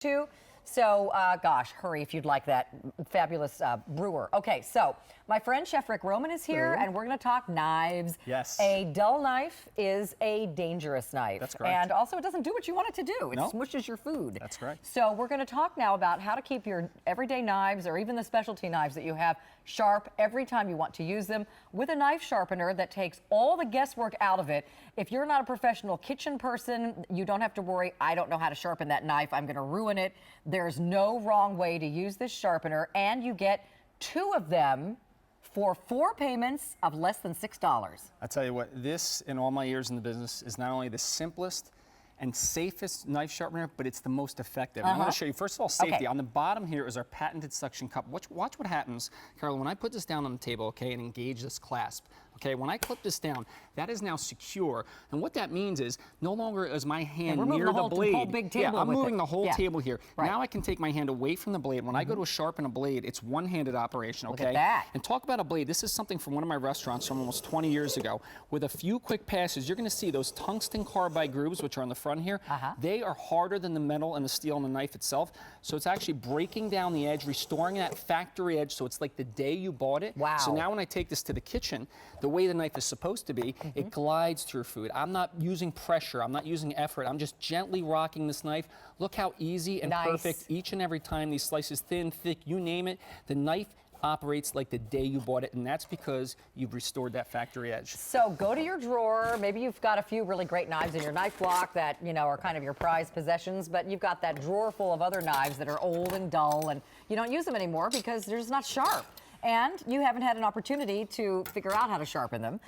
too. So, gosh, hurry if you'd like that fabulous brewer. Okay, so my friend Chef Rick Roman is here, and we're going to talk knives. Yes. A dull knife is a dangerous knife. That's correct. And also, it doesn't do what you want it to do. It smushes your food. That's correct. So we're going to talk now about how to keep your everyday knives, or even the specialty knives that you have, sharp every time you want to use them, with a knife sharpener that takes all the guesswork out of it. If you're not a professional kitchen person, you don't have to worry, I don't know how to sharpen that knife, I'm going to ruin it. There's no wrong way to use this sharpener, and you get 2 of them for 4 payments of less than $6. I tell you what, this, in all my years in the business, is not only the simplest and safest knife sharpener, but it's the most effective. And I'm going to show you, first of all, safety. Okay. On the bottom here is our patented suction cup. Watch what happens, Carolyn, when I put this down on the table, okay, and engage this clasp. Okay, when I clip this down, that is now secure. And what that means is, no longer is my hand near the blade. Whole big table I'm with moving it. the whole table here. Right. Now I can take my hand away from the blade. When I go to sharpen a blade, it's one-handed operation, okay? Look at that. And talk about a blade. This is something from one of my restaurants from almost 20 years ago. With a few quick passes, you're going to see those tungsten carbide grooves, which are on the front here. They are harder than the metal and the steel and the knife itself. So it's actually breaking down the edge, restoring that factory edge, so it's like the day you bought it. Wow. So now when I take this to the kitchen, the way the knife is supposed to be, it glides through food. I'm not using pressure. I'm not using effort. I'm just gently rocking this knife. Look how easy and perfect each and every time these slices, thin, thick, you name it, the knife operates like the day you bought it, and that's because you've restored that factory edge. So go to your drawer. Maybe you've got a few really great knives in your knife block that, you know, are kind of your prized possessions, but you've got that drawer full of other knives that are old and dull, and you don't use them anymore because they're just not sharp. And you haven't had an opportunity to figure out how to sharpen them.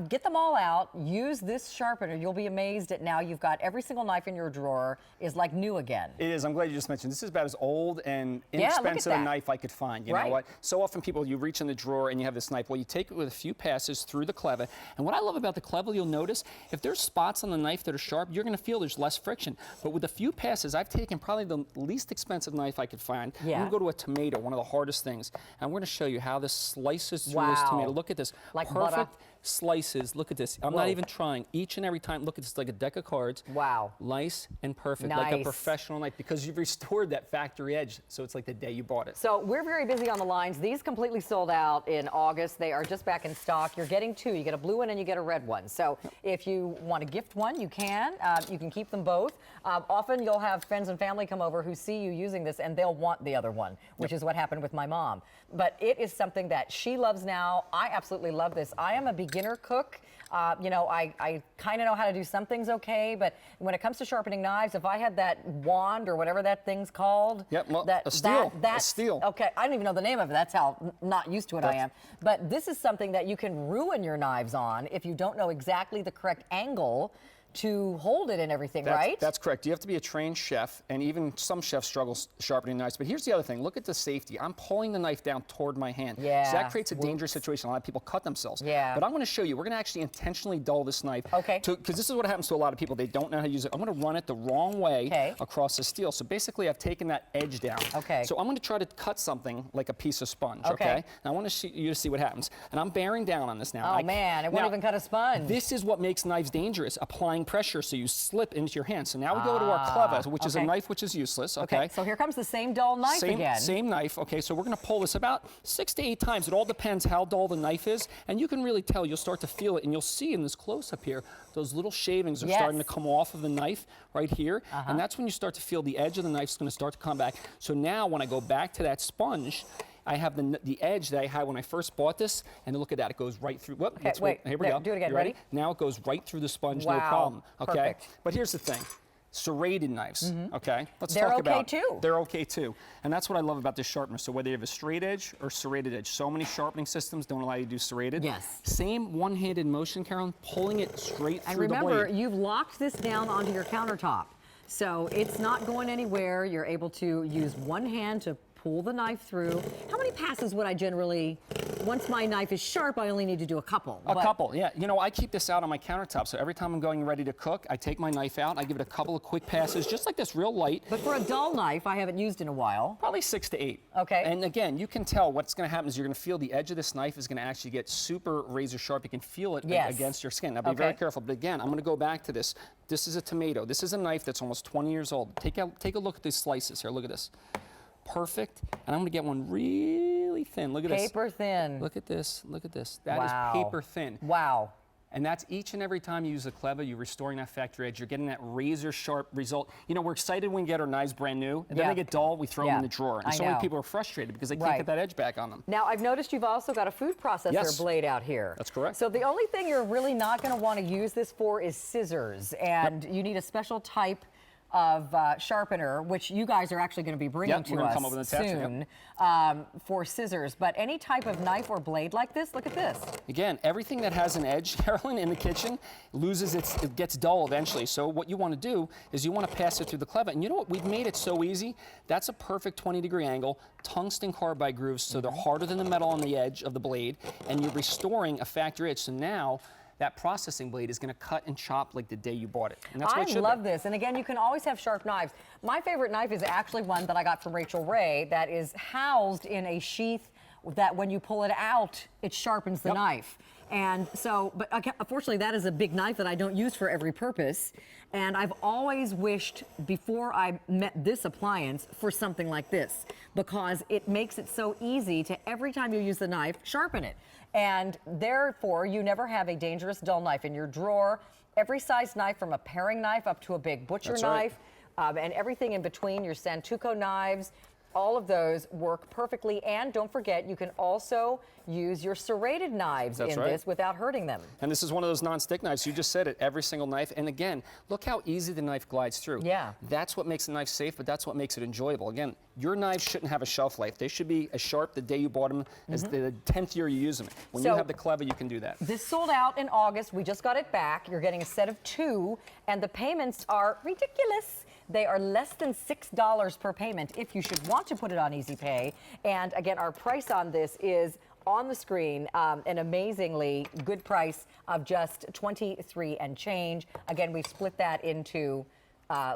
Get them all out. Use this sharpener. You'll be amazed at now you've got every single knife in your drawer is like new again. It is. I'm glad you just mentioned. This is about as old and inexpensive a knife I could find. You know what? So often people, you reach in the drawer and you have this knife. Well, you take it with a few passes through the Kleva. And what I love about the Kleva, you'll notice, if there's spots on the knife that are sharp, you're going to feel there's less friction. But with a few passes, I've taken probably the least expensive knife I could find. I'm going to go to a tomato, one of the hardest things. And we're going to show you how this slices through this tomato. Look at this. Like perfect butter. Slices. Look at this. I'm not even trying. Each and every time, look at this, like a deck of cards. Wow. Nice and perfect, like a professional knife, because you've restored that factory edge, so it's like the day you bought it. So we're very busy on the lines. These completely sold out in August. They are just back in stock. You're getting 2. You get a blue one and you get a red one. So if you want to gift one, you can. You can keep them both. Often you'll have friends and family come over who see you using this and they'll want the other one, which is what happened with my mom. But it is something that she loves now. I absolutely love this. I am a beginner cook. You know, I kind of know how to do some things okay, but when it comes to sharpening knives, if I had that wand or whatever that thing's called, well, a steel. Okay, I don't even know the name of it. That's how not used to it I am. But this is something that you can ruin your knives on if you don't know exactly the correct angle to hold it and everything, right? That's correct. You have to be a trained chef, and even some chefs struggle sharpening knives. But here's the other thing. Look at the safety. I'm pulling the knife down toward my hand. Yeah. So that creates a dangerous situation. A lot of people cut themselves. Yeah. But I'm going to show you. We're going to actually intentionally dull this knife. Okay. Because this is what happens to a lot of people. They don't know how to use it. I'm going to run it the wrong way across the steel. So basically, I've taken that edge down. Okay. So I'm going to try to cut something like a piece of sponge. Okay. And I want you to see what happens. And I'm bearing down on this now. Oh, man. It won't even cut a sponge. This is what makes knives dangerous. Applying pressure. So you slip into your hand. So now we go to our Kleva, which is a knife which is useless. Okay. So here comes the same dull knife again. Same knife. Okay. So we're going to pull this about 6 to 8 times. It all depends how dull the knife is, and you can really tell. You'll start to feel it, and you'll see in this close-up here, those little shavings are starting to come off of the knife right here, and that's when you start to feel the edge of the knife is going to start to come back. So now when I go back to that sponge, I have the edge that I had when I first bought this, and look at that. It goes right through. Whoop, wait, here we go. Do it again. You ready? Now it goes right through the sponge, no problem. Okay. Perfect. But here's the thing. Serrated knives, okay? They're okay too. They're okay too. And that's what I love about this sharpener. So whether you have a straight edge or serrated edge, so many sharpening systems don't allow you to do serrated. Yes. Same one-handed motion, Carolyn, pulling it straight through the blade. And remember, you've locked this down onto your countertop. So it's not going anywhere. You're able to use one hand to pull the knife through. How many passes would I generally once my knife is sharp, I only need to do a couple. A couple, yeah. You know, I keep this out on my countertop, so every time I'm going ready to cook, I take my knife out, I give it a couple of quick passes, just like this, real light. But for a dull knife, I haven't used in a while. Probably 6 to 8. Okay. And again, you can tell what's going to happen is you're going to feel the edge of this knife is going to actually get super razor sharp. You can feel it against your skin. Now, be very careful. But again, I'm going to go back to this. This is a tomato. This is a knife that's almost 20 years old. Take a look at these slices here. Look at this. Perfect. And I'm going to get one really thin. Look at this. Paper thin. Look at this. Look at this. That is paper thin. Wow. And that's each and every time you use a Kleva, you're restoring that factory edge. You're getting that razor sharp result. You know, we're excited when we get our knives brand new, and then they get dull, we throw them in the drawer. And so many people are frustrated because they can't get that edge back on them. Now, I've noticed you've also got a food processor blade out here. That's correct. So the only thing you're really not going to want to use this for is scissors, and you need a special type of sharpener, which you guys are actually going to be bringing to us soon for scissors. But any type of knife or blade like this, look at this. Again, everything that has an edge, Carolyn, in the kitchen it gets dull eventually. So what you want to do is you want to pass it through the Kleva. And you know what? We've made it so easy. That's a perfect 20-degree angle, tungsten carbide grooves, so they're harder than the metal on the edge of the blade, and you're restoring a factory edge. So now that processing blade is going to cut and chop like the day you bought it. And that's what it should be. I love this. And again, you can always have sharp knives. My favorite knife is actually one that I got from Rachel Ray that is housed in a sheath that when you pull it out, it sharpens the knife. And so, but unfortunately, that is a big knife that I don't use for every purpose. And I've always wished, before I met this appliance, for something like this, because it makes it so easy to, every time you use the knife, sharpen it. And therefore, you never have a dangerous dull knife in your drawer. Every size knife, from a paring knife up to a big butcher knife, and everything in between, your Santoku knives, all of those work perfectly. And don't forget, you can also use your serrated knives in this without hurting them. And this is one of those non-stick knives. You just said it, every single knife. And again, look how easy the knife glides through. Yeah. That's what makes the knife safe, but that's what makes it enjoyable. Again, your knives shouldn't have a shelf life. They should be as sharp the day you bought them as the 10th year you use them. When you have the Kleva, you can do that. This sold out in August. We just got it back. You're getting a set of 2, and the payments are ridiculous. They are less than $6 per payment if you should want to put it on Easy Pay. And again, our price on this is on the screen, an amazingly good price of just $23 and change. Again, we've split that into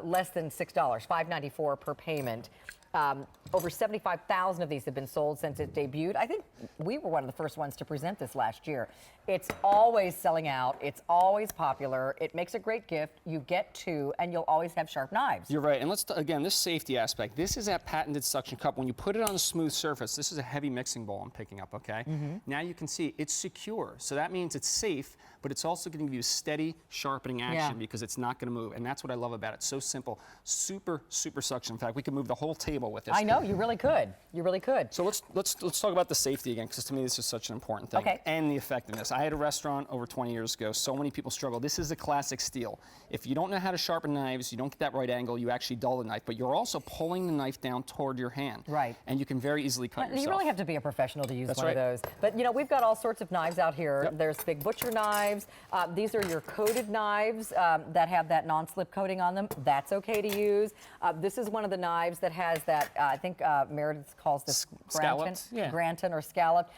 less than $6, $5.94 per payment. Over 75,000 of these have been sold since it debuted. I think we were one of the first ones to present this last year. It's always selling out. It's always popular. It makes a great gift. You get 2, and you'll always have sharp knives. You're right. And let's, again, this safety aspect. This is that patented suction cup. When you put it on a smooth surface, this is a heavy mixing bowl I'm picking up, okay? Now you can see it's secure. So that means it's safe, but it's also going to give you steady sharpening action because it's not going to move. And that's what I love about it. So simple. Super, super suction. In fact, we could move the whole table with this. I know, you really could. You really could. So let's talk about the safety again, because to me this is such an important thing. And the effectiveness. I had a restaurant over 20 years ago. So many people struggle. This is a classic steal. If you don't know how to sharpen knives, you don't get that right angle, you actually dull the knife, but you're also pulling the knife down toward your hand. Right. And you can very easily cut yourself. You really have to be a professional to use one of those. But you know, we've got all sorts of knives out here. There's big butcher knives. These are your coated knives that have that non-slip coating on them. That's okay to use. This is one of the knives that has that, I think Meredith calls this Granton or scalloped,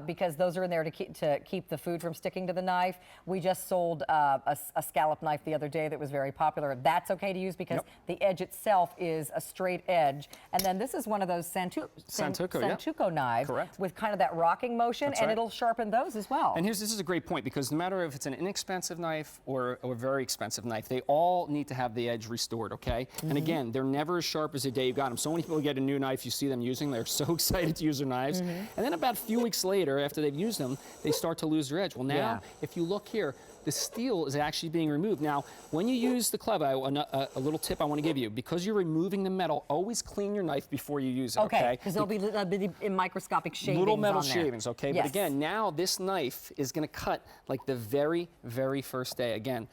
because those are in there to keep the food from sticking to the knife. We just sold a scallop knife the other day that was very popular. That's okay to use because the edge itself is a straight edge. And then this is one of those Santoku knives with kind of that rocking motion, and it'll sharpen those as well. And this is a great point, because no matter if it's an inexpensive knife or a very expensive knife, they all need to have the edge restored, okay? And again, they're never as sharp as the day you got them. So many people get a new knife, you see them using, they're so excited to use their knives. And then about a few weeks later, after they've used them, they start to lose their edge. Well, now, if you look here, the steel is actually being removed. Now, when you use the Kleva, a little tip I want to give you, because you're removing the metal, always clean your knife before you use it, okay? Because there'll be microscopic shavings little metal on there. shavings, okay? But again, now this knife is going to cut like the very, very first day. Again,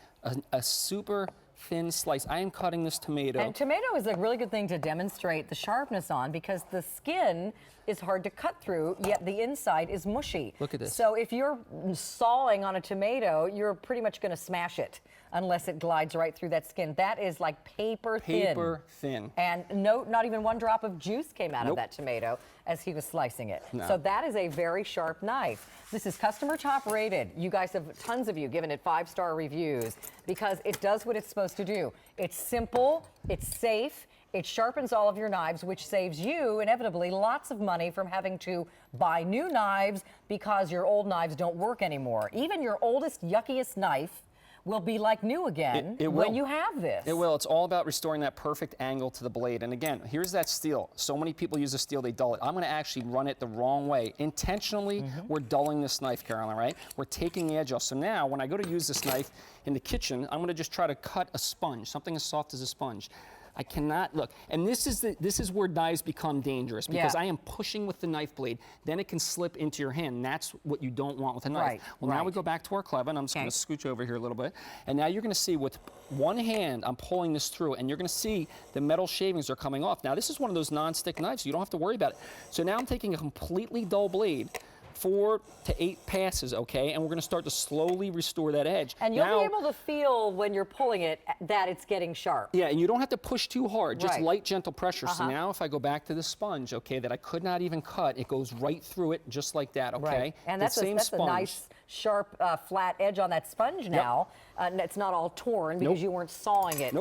a super thin slice. I am cutting this tomato. And tomato is a really good thing to demonstrate the sharpness on because the skin is hard to cut through, yet the inside is mushy. Look at this. So if you're sawing on a tomato, you're pretty much going to smash it unless it glides right through that skin. That is like paper thin. Paper thin. And no, not even one drop of juice came out of that tomato as he was slicing it. No. So that is a very sharp knife. This is customer top rated. You guys have, tons of you, given it 5-star reviews because it does what it's supposed to do. It's simple, it's safe, it sharpens all of your knives, which saves you, inevitably, lots of money from having to buy new knives because your old knives don't work anymore. Even your oldest, yuckiest knife will be like new again when you have this. It will. It's all about restoring that perfect angle to the blade. And again, here's that steel. So many people use the steel, they dull it. I'm going to actually run it the wrong way. Intentionally, we're dulling this knife, Carolyn, right? We're taking the edge off. So now, when I go to use this knife in the kitchen, I'm going to just try to cut a sponge, something as soft as a sponge. I cannot look, and this is where knives become dangerous because I am pushing with the knife blade. Then it can slip into your hand. And that's what you don't want with a knife. Right, well, now we go back to our Kleva, and I'm just going to scooch over here a little bit. And now you're going to see with one hand, I'm pulling this through, and you're going to see the metal shavings are coming off. Now, this is one of those non-stick knives, so you don't have to worry about it. So now I'm taking a completely dull blade, 4 to 8 passes, okay? And we're going to start to slowly restore that edge. And you'll be able to feel when you're pulling it that it's getting sharp. Yeah, and you don't have to push too hard, just light, gentle pressure. So now if I go back to the sponge, okay, that I could not even cut, it goes right through it just like that, okay? Right. And that's a nice, sharp, flat edge on that sponge now. It's not all torn because you weren't sawing it.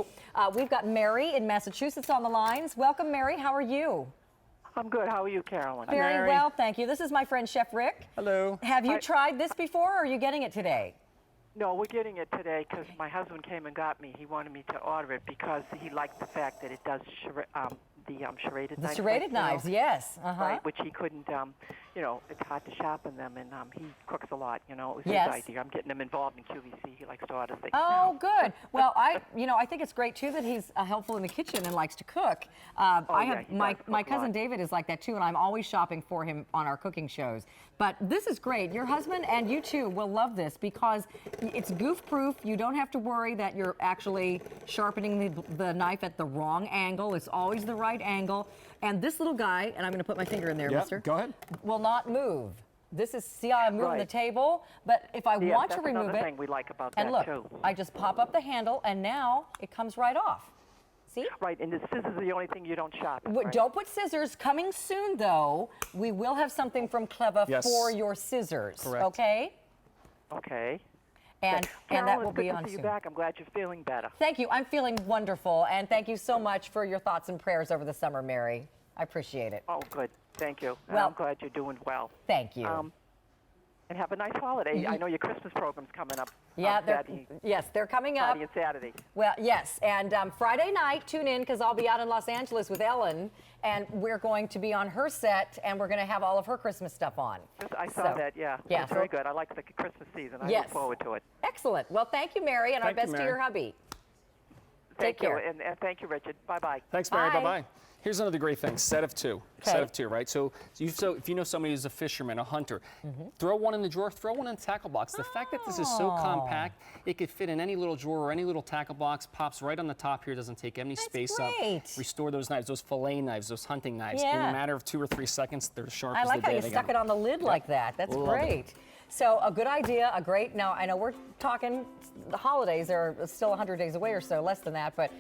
We've got Mary in Massachusetts on the lines. Welcome, Mary. How are you? I'm good. How are you, Carolyn? Very well, thank you. This is my friend Chef Rick. Hello. Have you tried this before, or are you getting it today? No, we're getting it today because my husband came and got me. He wanted me to order it because he liked the fact that it does the serrated knives. The serrated knives, yes. Right, which he couldn't, you know, it's hard to sharpen them, and he cooks a lot, you know. It was his idea. I'm getting him involved in QVC. He likes to order things now. Good. Well, I think it's great, too, that he's helpful in the kitchen and likes to cook. My cousin David is like that, too, and I'm always shopping for him on our cooking shows. But this is great. Your husband and you, too, will love this because it's goof-proof. You don't have to worry that you're actually sharpening the knife at the wrong angle. It's always the right angle. And this little guy, and I'm going to put my finger in there, mister. Go ahead. Will not move. This is, see how I'm moving the table? But if I want to remove it, thing we like about and that, look, too. I just pop up the handle, and now it comes right off. See? Right, and the scissors are the only thing you don't sharpen. Right? Don't put scissors. Coming soon, though, we will have something from Kleva for your scissors. Correct. Okay? Okay. And that will be on soon. soon. You back. I'm glad you're feeling better. Thank you. I'm feeling wonderful, and thank you so much for your thoughts and prayers over the summer, Mary. I appreciate it. Oh, good. Thank you. Well, I'm glad you're doing well. Thank you. And have a nice holiday. I know your Christmas program's coming up. Yeah, they're coming up. Friday and Saturday. Well, yes, and Friday night, tune in because I'll be out in Los Angeles with Ellen, and we're going to be on her set, and we're going to have all of her Christmas stuff on. I saw that, yeah. Yeah, very good. I like the Christmas season. I look forward to it. Excellent. Well, thank you, Mary, and our best to your hubby. Take care. And thank you, Richard. Bye-bye. Thanks, Mary. Bye-bye. Here's another great thing, set of 2. Set of 2, right? So if you know somebody who's a fisherman, a hunter, throw one in the drawer, throw one in the tackle box. The fact that this is so compact, it could fit in any little drawer or any little tackle box, pops right on the top here, doesn't take any space up. Restore those knives, those fillet knives, those hunting knives. In a matter of 2 or 3 seconds, they're sharp as the day. I like how you stuck it on the lid like that. That's great. So a good idea, now I know we're talking the holidays are still 100 days away or so, less than that, but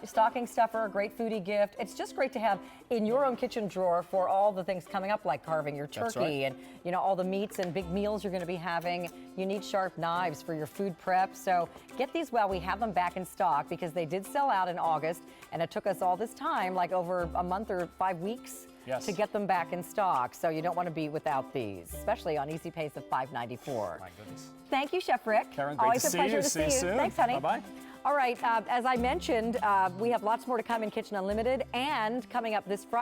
stocking stuffer, a great foodie gift. It's just great to have in your own kitchen drawer for all the things coming up, like carving your turkey and all the meats and big meals you're going to be having. You need sharp knives for your food prep. So get these while we have them back in stock because they did sell out in August, and it took us all this time, like over a month or 5 weeks. To get them back in stock, so you don't want to be without these, especially on Easy Pays of $5.94. My goodness. Thank you, Chef Rick. Karen, great always to a pleasure to see you. Soon. Thanks, honey. Bye-bye. All right, as I mentioned, we have lots more to come in Kitchen Unlimited, and coming up this Friday.